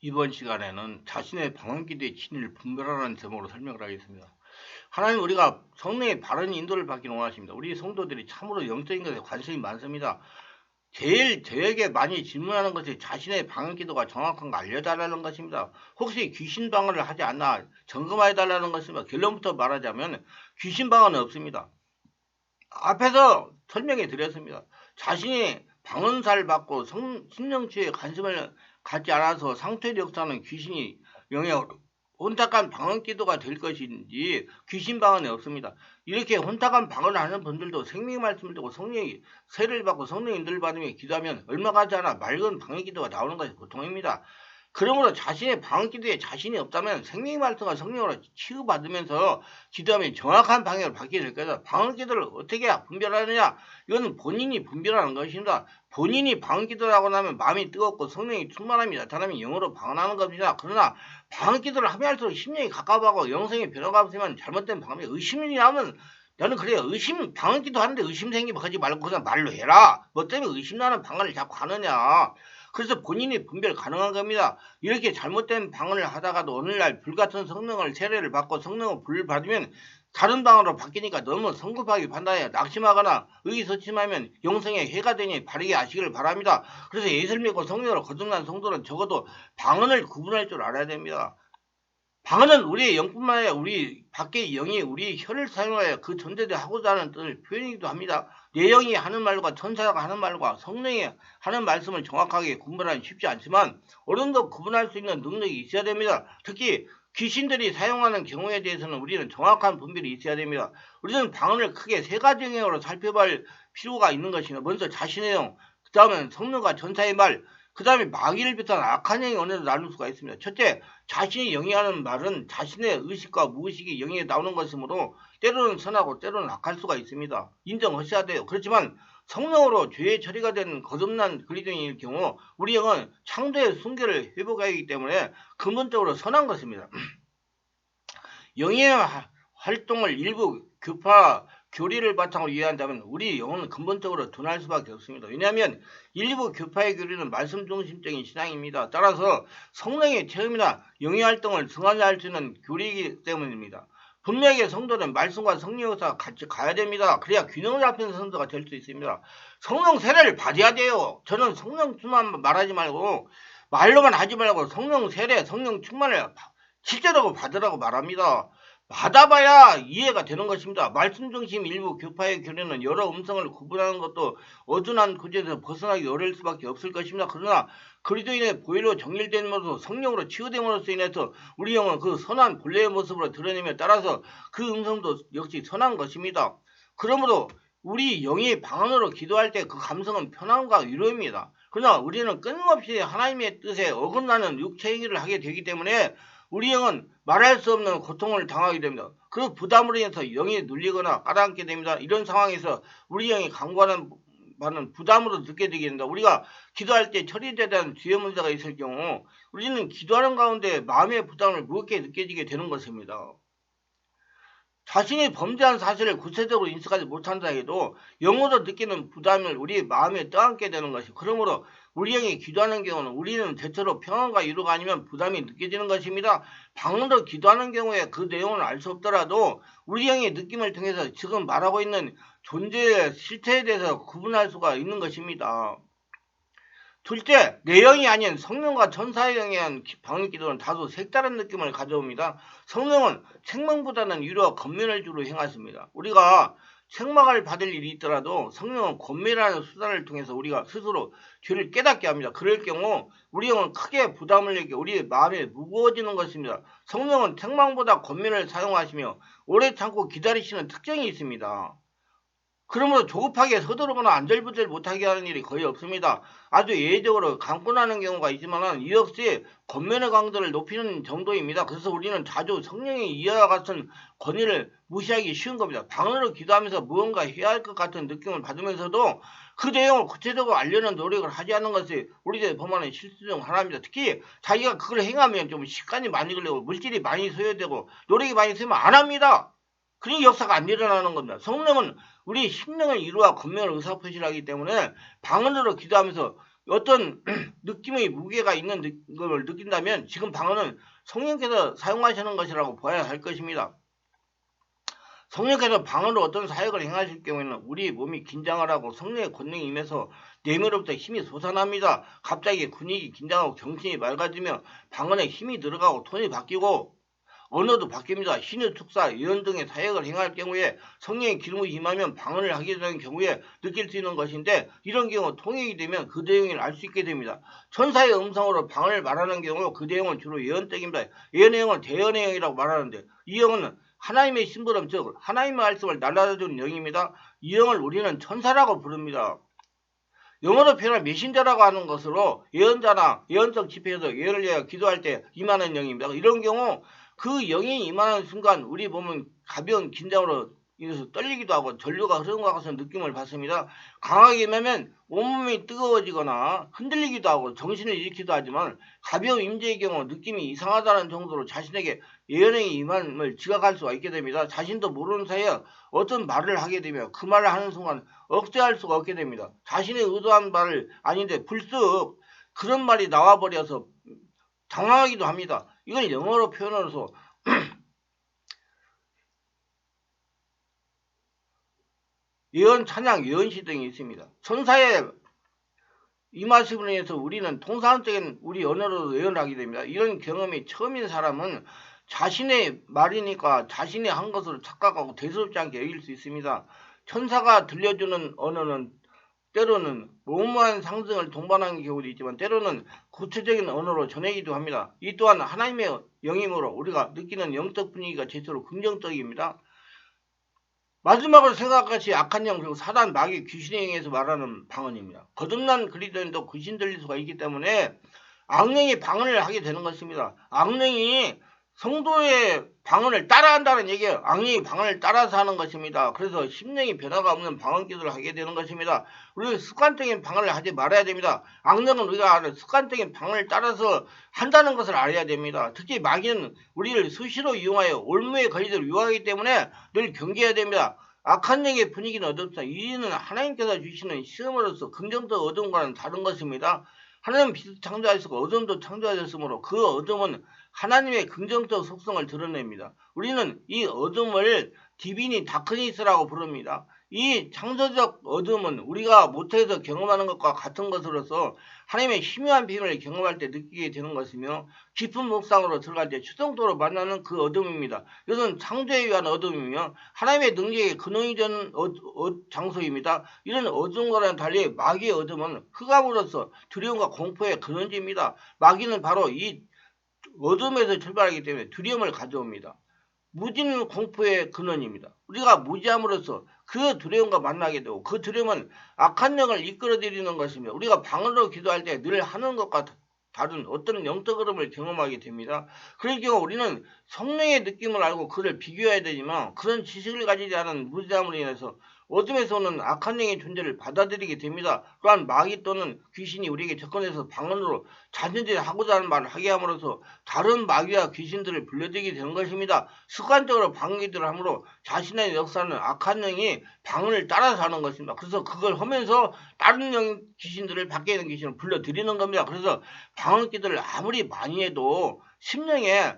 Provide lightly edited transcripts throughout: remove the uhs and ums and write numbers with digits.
이번 시간에는 자신의 방언기도의 진리를 분별하라는 제목으로 설명을 하겠습니다. 하나님 우리가 성령의 바른 인도를 받기를 원하십니다. 우리 성도들이 참으로 영적인 것에 관심이 많습니다. 제일 저에게 많이 질문하는 것이 자신의 방언기도가 정확한 거 알려달라는 것입니다. 혹시 귀신 방언을 하지 않나 점검해달라는 것입니다. 결론부터 말하자면 귀신 방언은 없습니다. 앞에서 설명해 드렸습니다. 자신이 방언사를 받고 심령치유에 관심을 갖지 않아서 상처의 역사는 귀신이 영향으로 혼탁한 방언 기도가 될 것인지 귀신 방언이 없습니다. 이렇게 혼탁한 방언을 하는 분들도 생명의 말씀을 듣고 성령의 세를 받고 성령의 인도를 받으며 기도하면 얼마 가지 않아 맑은 방언 기도가 나오는 것이 보통입니다. 그러므로 자신의 방언 기도에 자신이 없다면 생명의 말씀과 성령으로 치유받으면서 기도하면 정확한 방향을 받게 될 것이다. 방언 기도를 어떻게 분별하느냐? 이건 본인이 분별하는 것입니다. 본인이 방언 기도를 하고 나면 마음이 뜨겁고 성령이 충만함이 나타나면 영어로 방언하는 겁니다. 그러나 방언 기도를 하면 할수록 심령이 가까워하고 영성의 변화가 없으면 잘못된 방언에 의심이 나면 나는 그래요. 방언 기도 하는데 의심 생기면 하지 말고 그냥 말로 해라. 뭐 때문에 의심나는 방언을 자꾸 하느냐. 그래서 본인이 분별 가능한 겁니다. 이렇게 잘못된 방언을 하다가도 오늘날 불같은 성령을 세례를 받고 성령을 불을 받으면 다른 방언으로 바뀌니까 너무 성급하게 판단해 낙심하거나 의기소침하면 영성에 해가 되니 바르게 아시기를 바랍니다. 그래서 예수를 믿고 성령으로 거듭난 성도는 적어도 방언을 구분할 줄 알아야 됩니다. 방언은 우리의 영뿐만 아니라 우리 밖의 영이 우리 혀를 사용하여 그 존재를 하고자 하는 뜻을 표현하기도 합니다. 내 영이 하는 말과 천사가 하는 말과 성령이 하는 말씀을 정확하게 구분하기 쉽지 않지만 어른도 구분할 수 있는 능력이 있어야 됩니다. 특히 귀신들이 사용하는 경우에 대해서는 우리는 정확한 분별이 있어야 됩니다. 우리는 방언을 크게 세 가지 영역으로 살펴볼 필요가 있는 것입니다. 먼저 자신의 영, 그 다음은 성령과 전사의 말, 그 다음에 마귀를 비롯한 악한 영의 언어로 나눌 수가 있습니다. 첫째, 자신이 영위하는 말은 자신의 의식과 무의식이 영에 나오는 것이므로 때로는 선하고 때로는 악할 수가 있습니다. 인정하셔야 돼요. 그렇지만 성령으로 죄의 처리가 된 거듭난 그리스도인일 경우 우리 영은 창조의 순결을 회복해야 하기 때문에 근본적으로 선한 것입니다. 영의 활동을 일부 교리를 바탕으로 이해한다면 우리 영혼은 근본적으로 둔할 수밖에 없습니다. 왜냐하면 일부 교파의 교리는 말씀 중심적인 신앙입니다. 따라서 성령의 체험이나 영의 활동을 승화할 수 있는 교리이기 때문입니다. 분명히 성도는 말씀과 성령 역사가 같이 가야 됩니다. 그래야 균형을 잡히는 성도가 될 수 있습니다. 성령 세례를 받아야 돼요. 저는 성령 충만 말하지 말고 말로만 하지 말고 성령 세례, 성령 충만을 실제로 받으라고 말합니다. 받아봐야 이해가 되는 것입니다. 말씀 중심 일부 교파의 교리는 여러 음성을 구분하는 것도 어둔한 구조에서 벗어나기 어려울 수밖에 없을 것입니다. 그러나 그리스도인의 보혈로 정렬됨으로써 성령으로 치유됨으로써 인해서 우리 영은 그 선한 본래의 모습으로 드러내며 따라서 그 음성도 역시 선한 것입니다. 그러므로 우리 영이 방언으로 기도할 때 그 감성은 편안과 위로입니다. 그러나 우리는 끊임없이 하나님의 뜻에 어긋나는 육체 행위를 하게 되기 때문에 우리 영은 말할 수 없는 고통을 당하게 됩니다. 그 부담으로 인해서 영이 눌리거나 가라앉게 됩니다. 이런 상황에서 우리 영이 강구하는 바는 부담으로 느껴지게 됩니다. 우리가 기도할 때 처리에 대한 주의 문제가 있을 경우 우리는 기도하는 가운데 마음의 부담을 무겁게 느껴지게 되는 것입니다. 자신이 범죄한 사실을 구체적으로 인식하지 못한다 해도 영으로 느끼는 부담을 우리 마음에 떠안게 되는 것이 그러므로 우리 영이 기도하는 경우는 우리는 대체로 평안과 위로가 아니면 부담이 느껴지는 것입니다. 방언으로 기도하는 경우에 그 내용을 알 수 없더라도 우리 영의 느낌을 통해서 지금 말하고 있는 존재의 실체에 대해서 구분할 수가 있는 것입니다. 둘째, 내 영이 아닌 성령과 천사의 영에 의한 방언 기도는 다소 색다른 느낌을 가져옵니다. 성령은 책망보다는 위로와 권면을 주로 행하십니다. 우리가 책망을 받을 일이 있더라도 성령은 권면이라는 수단을 통해서 우리가 스스로 죄를 깨닫게 합니다. 그럴 경우 우리 영은 크게 부담을 느끼게 우리의 마음이 무거워지는 것입니다. 성령은 책망보다 권면을 사용하시며 오래 참고 기다리시는 특징이 있습니다. 그러므로 조급하게 서두르거나 안절부절 못하게 하는 일이 거의 없습니다. 아주 예외적으로 강권하는 경우가 있지만 이 역시 권면의 강도를 높이는 정도입니다. 그래서 우리는 자주 성령의 이해와 같은 권위를 무시하기 쉬운 겁니다. 방언으로 기도하면서 무언가 해야 할 것 같은 느낌을 받으면서도 그 내용을 구체적으로 알려는 노력을 하지 않는 것이 우리들이 범하는 실수 중 하나입니다. 특히 자기가 그걸 행하면 좀 시간이 많이 걸리고 물질이 많이 소요되고 노력이 많이 쓰면 안 합니다. 그러니 역사가 안 일어나는 겁니다. 성령은 우리 심령을 이루어 권면을 의사표시를 하기 때문에 방언으로 기도하면서 어떤 느낌의 무게가 있는 걸 느낀다면 지금 방언은 성령께서 사용하시는 것이라고 보아야 할 것입니다. 성령께서 방언으로 어떤 사역을 행하실 경우에는 우리 몸이 긴장을 하고 성령의 권능이 임해서 내면으로부터 힘이 솟아납니다. 갑자기 근육이 긴장하고 정신이 맑아지며 방언에 힘이 들어가고 톤이 바뀌고 언어도 바뀝니다. 신의 특사, 예언 등의 사역을 행할 경우에 성령의 기름이 임하면 방언을 하게 되는 경우에 느낄 수 있는 것인데 이런 경우 통역이 되면 그 내용을 알 수 있게 됩니다. 천사의 음성으로 방언을 말하는 경우 그 내용은 주로 예언적입니다. 예언 내용은 대언 내용이라고 말하는데 이 영은 하나님의 심부름 즉 하나님의 말씀을 날라주는 영입니다. 이 영을 우리는 천사라고 부릅니다. 영어로 표현한 메신저라고 하는 것으로 예언자나 예언적 집회에서 예언을 위하여 기도할 때 임하는 영입니다. 이런 경우 그 영이 임하는 순간 우리 몸은 가벼운 긴장으로 인해서 떨리기도 하고 전류가 흐르는 것 같은 느낌을 받습니다. 강하게 임하면 온몸이 뜨거워지거나 흔들리기도 하고 정신을 잃기도 하지만 가벼운 임재의 경우 느낌이 이상하다는 정도로 자신에게 예언의 임함을 지각할 수가 있게 됩니다. 자신도 모르는 사이에 어떤 말을 하게 되며 그 말을 하는 순간 억제할 수가 없게 됩니다. 자신의 의도한 말을 아닌데 불쑥 그런 말이 나와버려서 당황하기도 합니다. 이걸 영어로 표현해서 예언, 찬양, 예언시 등이 있습니다. 천사의 임하심으로 인해서 우리는 통상적인 우리 언어로 예언을 하게 됩니다. 이런 경험이 처음인 사람은 자신의 말이니까 자신이 한 것으로 착각하고 대수롭지 않게 여길 수 있습니다. 천사가 들려주는 언어는 때로는 모호한 상승을 동반하는 경우도 있지만 때로는 구체적인 언어로 전하기도 합니다. 이 또한 하나님의 영임으로 우리가 느끼는 영적 분위기가 제대로 긍정적입니다. 마지막으로 생각같이 악한 영 그리고 사단 마귀 귀신에 의해서 말하는 방언입니다. 거듭난 그리스도인도 귀신 들릴 수가 있기 때문에 악령이 방언을 하게 되는 것입니다. 악령이 성도의 방언을 따라한다는 얘기예요. 악령이 방언을 따라서 하는 것입니다. 그래서 심령이 변화가 없는 방언 기도를 하게 되는 것입니다. 우리가 습관적인 방언을 하지 말아야 됩니다. 악령은 우리가 습관적인 방언을 따라서 한다는 것을 알아야 됩니다. 특히 마귀는 우리를 수시로 이용하여 올무에 걸리도록 유혹하기 때문에 늘 경계해야 됩니다. 악한 영의 분위기는 어둡다. 이는 하나님께서 주시는 시험으로서 긍정적 어둠과는 다른 것입니다. 하나님은 빛을 창조하셨고 어둠도 창조하셨으므로 그 어둠은 하나님의 긍정적 속성을 드러냅니다. 우리는 이 어둠을 디비니 다크니스라고 부릅니다. 이 창조적 어둠은 우리가 모태에서 경험하는 것과 같은 것으로서 하나님의 희미한 비밀을 경험할 때 느끼게 되는 것이며 깊은 묵상으로 들어갈 때 추동도로 만나는 그 어둠입니다. 이것은 창조에 의한 어둠이며 하나님의 능력의 근원이 되는 장소입니다. 이런 어둠과는 달리 마귀의 어둠은 흑암으로서 두려움과 공포의 근원지입니다. 마귀는 바로 이 어둠에서 출발하기 때문에 두려움을 가져옵니다. 무지는 공포의 근원입니다. 우리가 무지함으로써 그 두려움과 만나게 되고 그 두려움은 악한 영을 이끌어들이는 것이며 우리가 방언으로 기도할 때 늘 하는 것과 다른 어떤 영적 흐름을 경험하게 됩니다. 그럴 경우 우리는 성령의 느낌을 알고 그를 비교해야 되지만 그런 지식을 가지지 않은 무지함으로 인해서 어둠에서 오는 악한 영의 존재를 받아들이게 됩니다. 또한 마귀 또는 귀신이 우리에게 접근해서 방언으로 자신들이 하고자 하는 말을 하게 함으로써 다른 마귀와 귀신들을 불러들이게 되는 것입니다. 습관적으로 방언기도를 함으로 자신의 역사는 악한 영이 방언을 따라서 하는 것입니다. 그래서 그걸 하면서 다른 영 귀신들을 밖에 있는 귀신을 불러들이는 겁니다. 그래서 방언기도를 아무리 많이 해도 심령에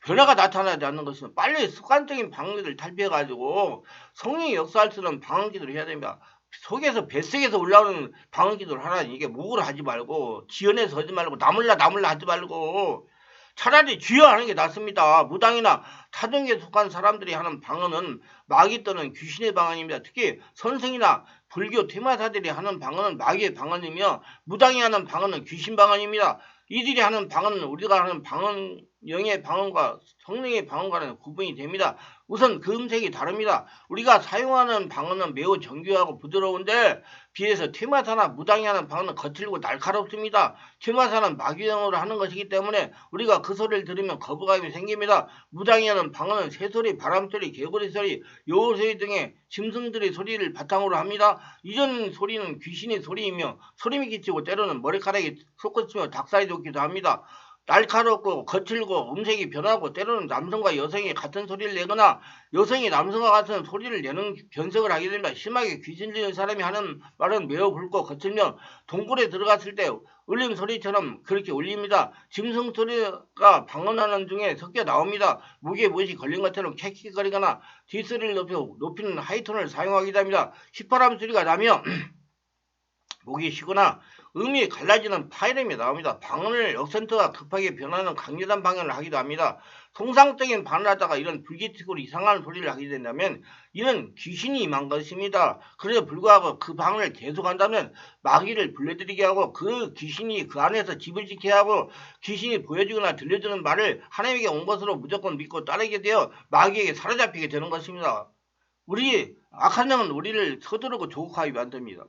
변화가 나타나지 않는 것은 빨리 습관적인 방언기도를 탈피해가지고 성령이 역사할 수 있는 방언기도를 해야 됩니다. 속에서 뱃속에서 올라오는 방언기도를 하라니 이게 목으로 하지 말고 지연해서 하지 말고 나물라 하지 말고 차라리 주여 하는 게 낫습니다. 무당이나 타종교에 속한 사람들이 하는 방언은 마귀 또는 귀신의 방언입니다. 특히 선생이나 불교 퇴마사들이 하는 방언은 마귀의 방언이며 무당이 하는 방언은 귀신 방언입니다. 이들이 하는 방언은 우리가 하는 방언, 영의 방언과 성령의 방언과는 구분이 됩니다. 우선 그 음색이 다릅니다. 우리가 사용하는 방언은 매우 정교하고 부드러운데 비해서 퇴마사나 무당이 하는 방언은 거칠고 날카롭습니다. 퇴마사는 마귀영어로 하는 것이기 때문에 우리가 그 소리를 들으면 거부감이 생깁니다. 무당이 하는 방언은 새소리, 바람소리, 개구리 소리, 여우소리 등의 짐승들의 소리를 바탕으로 합니다. 이전 소리는 귀신의 소리이며 소림이 끼치고 때로는 머리카락이 솟구치며 닭살이 돋기도 합니다. 날카롭고 거칠고 음색이 변하고 때로는 남성과 여성이 같은 소리를 내거나 여성이 남성과 같은 소리를 내는 변색을 하게 됩니다. 심하게 귀신 들린 사람이 하는 말은 매우 굵고 거칠며 동굴에 들어갔을 때 울림 소리처럼 그렇게 울립니다. 짐승 소리가 방언하는 중에 섞여 나옵니다. 목에 무엇이 걸린 것처럼 캑캑거리거나 뒷소리를 높이는 하이톤을 사용하기도 합니다. 휘파람 소리가 나며 목이 쉬거나 음이 갈라지는 파이름이 나옵니다. 방언을 억센트가 급하게 변하는 강렬한 방언을 하기도 합니다. 통상적인 방언을 하다가 이런 불규칙으로 이상한 소리를 하게 된다면 이는 귀신이 임한 것입니다. 그래도 불구하고 그 방언을 계속한다면 마귀를 불러들이게 하고 그 귀신이 그 안에서 집을 지켜야 하고 귀신이 보여주거나 들려주는 말을 하나님에게 온 것으로 무조건 믿고 따르게 되어 마귀에게 사로잡히게 되는 것입니다. 우리 악한 영은 우리를 서두르고 조국하게 만듭니다.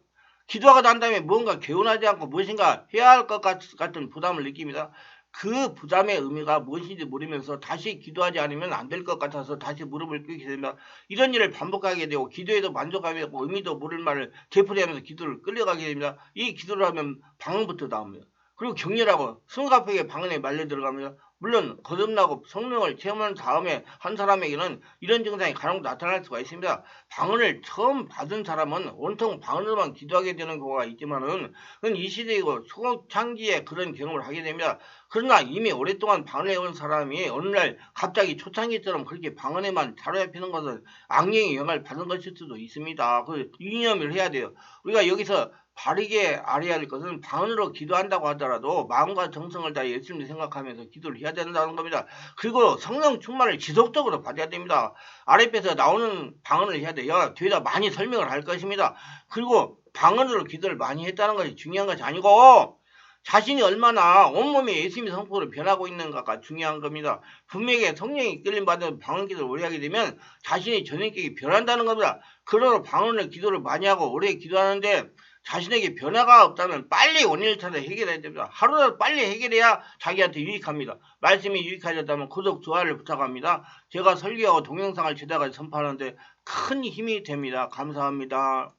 기도하고 난 다음에 무언가 개운하지 않고 무엇인가 해야 할 것 같은 부담을 느낍니다. 그 부담의 의미가 무엇인지 모르면서 다시 기도하지 않으면 안 될 것 같아서 다시 무릎을 꿇게 됩니다. 이런 일을 반복하게 되고 기도에도 만족하게 되고 의미도 모를 말을 되풀이하면서 기도를 끌려가게 됩니다. 이 기도를 하면 방언부터 나옵니다. 그리고 격렬하고 숨가쁘게 방언에 말려 들어갑니다. 물론 거듭나고 성령을 체험한 다음에 한 사람에게는 이런 증상이 간혹 나타날 수가 있습니다. 방언을 처음 받은 사람은 온통 방언으로만 기도하게 되는 경우가 있지만은 그건 이 시대이고 초창기에 그런 경험을 하게 됩니다. 그러나 이미 오랫동안 방언을 해온 사람이 어느 날 갑자기 초창기처럼 그렇게 방언에만 사로잡히는 것은 악령의 영향을 받은 것일 수도 있습니다. 그 유념을 해야 돼요. 우리가 여기서 바르게 알아야 할 것은 방언으로 기도한다고 하더라도 마음과 정성을 다해 예수님을 생각하면서 기도를 해야 된다는 겁니다. 그리고 성령 충만을 지속적으로 받아야 됩니다. 아랫배에서 나오는 방언을 해야 돼요. 뒤에다 많이 설명을 할 것입니다. 그리고 방언으로 기도를 많이 했다는 것이 중요한 것이 아니고 자신이 얼마나 온몸이 예수님의 성품으로 변하고 있는가가 중요한 겁니다. 분명히 성령이 이끌림 받은 방언 기도를 오래 하게 되면 자신이 전인격이 변한다는 겁니다. 그러므로 방언을 기도를 많이 하고 오래 기도하는데 자신에게 변화가 없다면 빨리 원인을 찾아 해결해야 됩니다. 하루라도 빨리 해결해야 자기한테 유익합니다. 말씀이 유익하셨다면 구독, 좋아요를 부탁합니다. 제가 설교하고 동영상을 제작해서 선포하는데 큰 힘이 됩니다. 감사합니다.